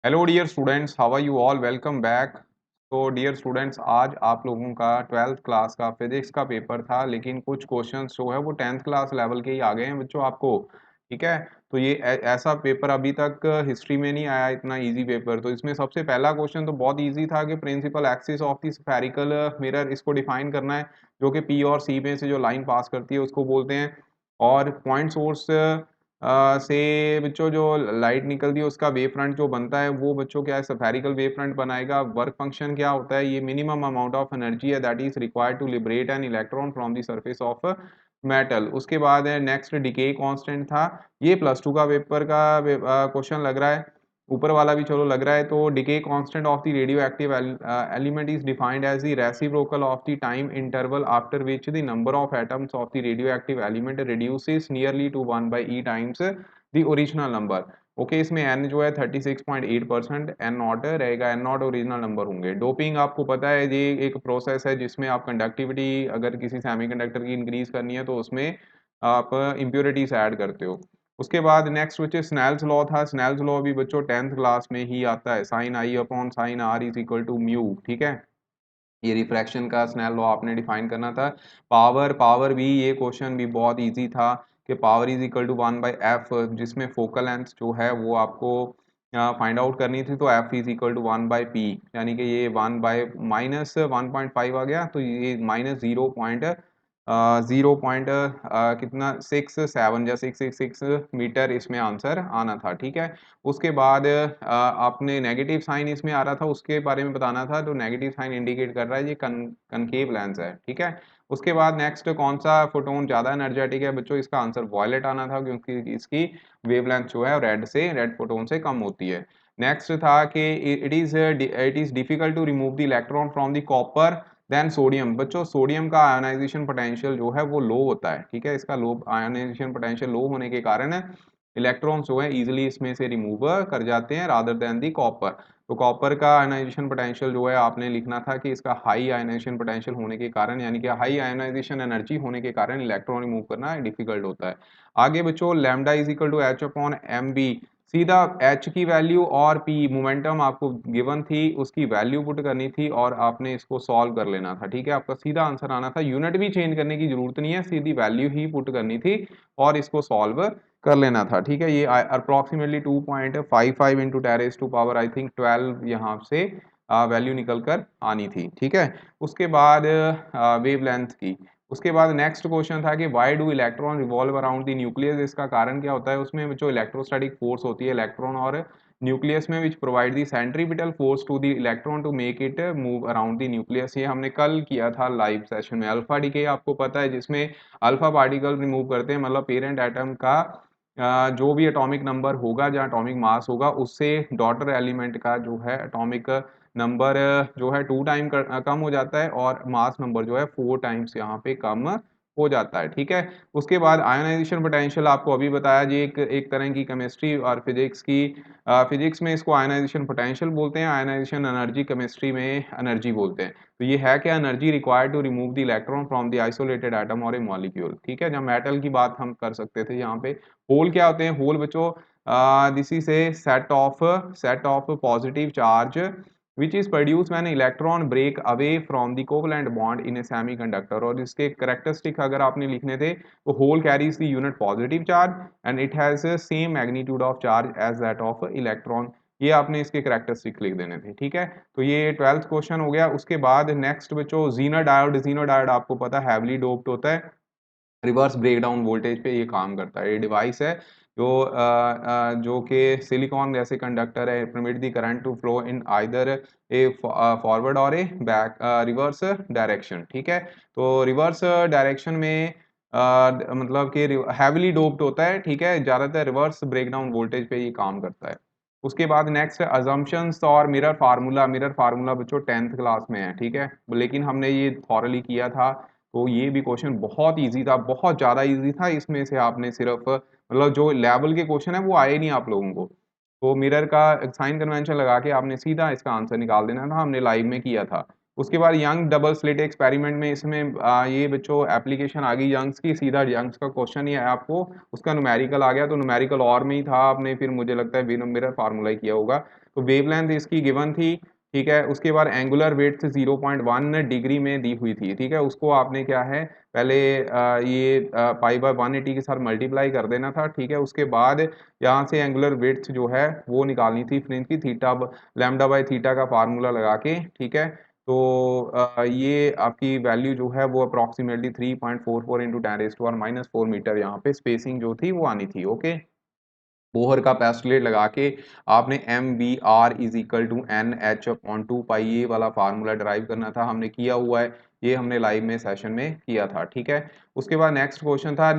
Hello dear students, how are you all? Welcome back. तो dear students, आज आप लोगों का ट्वेल्थ क्लास का फिजिक्स का पेपर था, लेकिन कुछ क्वेश्चंस जो है वो टेंथ क्लास लेवल के ही आ गए हैं बच्चों आपको। ठीक है, तो ये ऐसा पेपर अभी तक हिस्ट्री में नहीं आया, इतना इजी पेपर। तो इसमें सबसे पहला क्वेश्चन तो बहुत इजी था कि principal axis of the spherical mirror, इसको डिफाइन करना है, जो कि पी और सी में से जो लाइन पास करती है उसको बोलते हैं। और पॉइंट सोर्स से बच्चों जो लाइट निकलती है उसका वेव फ्रंट जो बनता है वो बच्चों क्या है, स्फेरिकल वेव फ्रंट बनाएगा। वर्क फंक्शन क्या होता है, ये मिनिमम अमाउंट ऑफ एनर्जी है that is required to liberate an electron from the surface of metal. उसके बाद है नेक्स्ट डिके कांस्टेंट था। ये प्लस टू का पेपर का क्वेश्चन लग रहा है, ऊपर वाला भी चलो लग रहा है। तो decay constant of the radioactive element is defined as the reciprocal of the time interval after which the number of atoms of the radioactive element reduces nearly to 1/e times the original number. Okay, इसमें n जो है 36.8%, N naught रहेगा, N naught original number होंगे। Doping आपको पता है, ये एक प्रोसेस है जिसमें आप कंडक्टिविटी अगर किसी सेमीकंडक्टर की इंक्रीज करनी है तो उसमें आप इम्प्योरिटीज ऐड करते हो। उसके बाद नेक्स्ट विच स्नेल्स लॉ था। स्नेल्स लॉ भी बच्चों टेंथ क्लास में ही आता है, sine i upon sine r is equal to mu. ठीक है, ये रिफ्रैक्शन का स्नेल लॉ आपने डिफाइन करना था। पावर पावर भी ये क्वेश्चन भी बहुत इजी था कि power is equal to 1/f, जिसमें फोकल लेंथ जो है वो आपको फाइंड आउट करनी थी। तो f is equal to 1/p, यानी कि ये 1/-1.5 आ गया, तो ये माइनस 0 पॉइंट कितना 6 7 या 666 मीटर इसमें आंसर आना था। ठीक है, उसके बाद आपने नेगेटिव साइन इसमें आ रहा था, उसके बारे में बताना था। तो नेगेटिव साइन इंडिकेट कर रहा है ये कनकेव लेंस है। ठीक है, उसके बाद नेक्स्ट कौन सा फोटोन ज़्यादा एनर्जेटिक है बच्चों, इसका आंसर वॉयलेट आना था, क्योंकि इसकी वेवलेंथ जो है रेड फोटोन से कम होती है। नेक्स्ट था कि it is difficult to remove the electron from the copper than sodium. बच्चों सोडियम का आयोनाइजेशन पोटेंशियल जो है वो लो होता है। ठीक है, इसका लो आयोनाइजेशन पोटेंशियल लो होने के कारण इलेक्ट्रॉन्स जो है इजीली इसमें से रिमूव कर जाते हैं रादर देन दी कॉपर। तो कॉपर का आयनाइजेशन पोटेंशियल जो है आपने लिखना था कि इसका हाई आयनाइजेशन पोटेंशियल होने के कारण, यानी कि हाई आयनाइजेशन एनर्जी होने के कारण इलेक्ट्रॉन रिमूव करना डिफिकल्ट होता है। आगे बच्चों lambda is equal to h upon m b. सीधा एच की वैल्यू और पी मोमेंटम आपको गिवन थी, उसकी वैल्यू पुट करनी थी और आपने इसको सॉल्व कर लेना था। ठीक है, आपका सीधा आंसर आना था, यूनिट भी चेंज करने की जरूरत नहीं है, सीधी वैल्यू ही पुट करनी थी और इसको सॉल्व कर लेना था। ठीक है, ये अप्रोक्सीमेटली 2.55 इंटू 10⁻⁴ आई थिंक 12 यहाँ से वैल्यू निकल कर आनी थी। ठीक है, उसके बाद वेवलेंथ की। उसके बाद नेक्स्ट क्वेश्चन था कि why do electron revolve around the nucleus. इसका कारण क्या होता है, उसमें जो इलेक्ट्रोस्टैटिक फोर्स होती है इलेक्ट्रॉन और न्यूक्लियस में, which provide the centripetal force to the electron to make it move around the nucleus. ये हमने कल किया था लाइव सेशन में। अल्फा डीके आपको पता है, जिसमें अल्फा पार्टिकल रिमूव करते हैं, मतलब पेरेंट एटम का जो भी एटॉमिक नंबर होगा, जहाँ एटॉमिक मास होगा, उससे डॉटर एलिमेंट का जो है एटॉमिक नंबर जो है 2 टाइम कम हो जाता है और मास नंबर जो है 4 टाइम्स यहाँ पे कम हो जाता है। ठीक है, उसके बाद आयोनाइजेशन पोटेंशियल आपको अभी बताया जी, एक तरह की केमिस्ट्री और फिजिक्स की। फिजिक्स में इसको आयोनाइजेशन पोटेंशियल बोलते हैं, आयोनाइजेशन एनर्जी केमिस्ट्री में एनर्जी बोलते हैं। तो ये है क्या, energy required to remove the electron from the isolated atom or a molecule. ठीक है, जब मेटल की बात हम कर सकते थे यहाँ पे। होल क्या होते हैं, होल बच्चों this is a set of positive charge which is produced when electron break away from the covalent bond in a semiconductor। और इसके करेक्टरिस्टिक अगर आपने लिखने थे तो hole carries the unit positive charge and it has same magnitude of charge as that of electron. ये आपने इसके करेक्टरिस्टिक लिख देने थे। ठीक है, तो ये 12th क्वेश्चन हो गया। उसके बाद नेक्स्ट बच्चों जीनर डायोड। जीनर डायोड आपको पता है हैवीली डोप्ड होता है, रिवर्स ब्रेकडाउन वोल्टेज पे ये काम करता है। ये डिवाइस है जो कि सिलिकॉन जैसे कंडक्टर है, permit the current to flow in either a forward or a back reverse direction. ठीक है, तो रिवर्स डायरेक्शन में मतलब कि हैवीली डोप्ड होता है। ठीक है, ज़्यादातर रिवर्स ब्रेकडाउन वोल्टेज पे ये काम करता है। उसके बाद नेक्स्ट अजम्पशंस और मिरर फार्मूला। मिरर फार्मूला बच्चों 10th क्लास में है। ठीक है, लेकिन हमने ये थॉरली किया था, तो ये भी क्वेश्चन बहुत इजी था, बहुत ज़्यादा इजी था। इसमें से आपने सिर्फ मतलब जो लेवल के क्वेश्चन है वो आए नहीं आप लोगों को। तो मिरर का साइन कन्वेंशन लगा के आपने सीधा इसका आंसर निकाल देना था, हमने लाइव में किया था। उसके बाद यंग डबल स्लिट एक्सपेरिमेंट में इसमें ये बच्चों एप्लीकेशन आ गई यंग्स की, सीधा यंग्स का क्वेश्चन ही आया आपको, उसका न्यूमेरिकल आ गया, तो न्यूमेरिकल और में ही था, आपने फिर मुझे लगता है बिना मेरा फार्मूला ही किया होगा। तो वेवलेंथ इसकी गिवन थी, ठीक है। उसके बाद एंगुलर वेट 0.1 डिग्री में दी हुई थी, ठीक है। उसको आपने क्या है पहले ये पाई बाय 180 के साथ मल्टीप्लाई कर देना था, ठीक है। उसके बाद यहाँ से एंगुलर वेट जो है वो निकालनी थी फ्रिंज की, थीटा लैम्डा बाय थीटा का फार्मूला लगा के, ठीक है। तो ये आपकी वैल्यू जो है वो अप्रॉक्सीमेटली 3.44 इंटू 10⁻⁻⁴ मीटर यहाँ पे स्पेसिंग जो थी वो आनी थी, ओके। बोहर का पेस्टलेट लगा के आपने m b r is equal to n h upon 2 pi ये वाला फार्मूला ड्राइव करना था, हमने किया हुआ है, ये हमने लाइव में सेशन में किया था, ठीक है। उसके बाद नेक्स्ट क्वेश्चन था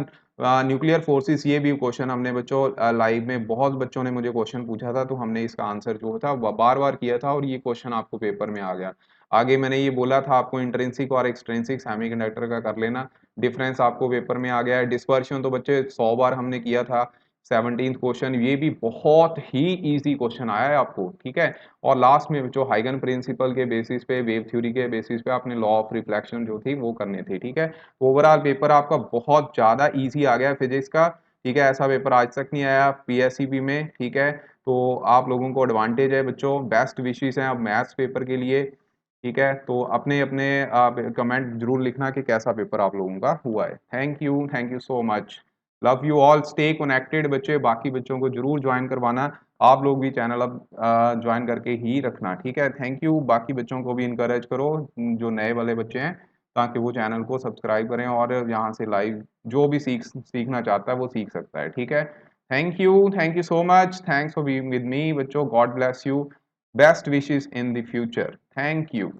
न्यूक्लियर फोर्सेस, ये भी क्वेश्चन हमने बच्चों लाइव में बहुत बच्चों ने मुझे क्वेश्चन पूछा था, तो हमने इसका आंसर जो था बार बार किया था और ये क्वेश्चन आपको पेपर में आ गया। आगे मैंने ये बोला था आपको इंट्रिंसिक और एक्सट्रिंसिक सेमीकंडक्टर का कर लेना, डिफरेंस आपको पेपर में आ गया है। डिस्पर्शन तो बच्चे 100 बार हमने किया था। 17th क्वेश्चन ये भी बहुत ही इजी क्वेश्चन आया है आपको, ठीक है। और लास्ट में जो हाइगन प्रिंसिपल के बेसिस पे, वेव थ्योरी के बेसिस पे आपने लॉ ऑफ रिफ्लेक्शन जो थी वो करनी थी, ठीक है। ओवरऑल पेपर आपका बहुत ज़्यादा इजी आ गया फिजिक्स का, ठीक है। ऐसा पेपर आज तक नहीं आया पीएससीबी में, ठीक है। तो आप लोगों को एडवांटेज है बच्चों, बेस्ट विशेस हैं अब मैथ्स पेपर के लिए, ठीक है। तो अपने अपने आप कमेंट जरूर लिखना कि कैसा पेपर आप लोगों का हुआ है। Thank you so much, love you all, stay connected बच्चे, बाकी बच्चों को जरूर ज्वाइन करवाना, आप लोग भी चैनल अब ज्वाइन करके ही रखना, ठीक है। थैंक यू, बाकी बच्चों को भी इनकरेज करो जो नए वाले बच्चे हैं, ताकि वो चैनल को सब्सक्राइब करें और यहाँ से लाइव जो भी सीखना चाहता है वो सीख सकता है, ठीक है। Thank you so much, thanks for being with me बच्चों, God bless you, best wishes in the future, thank you.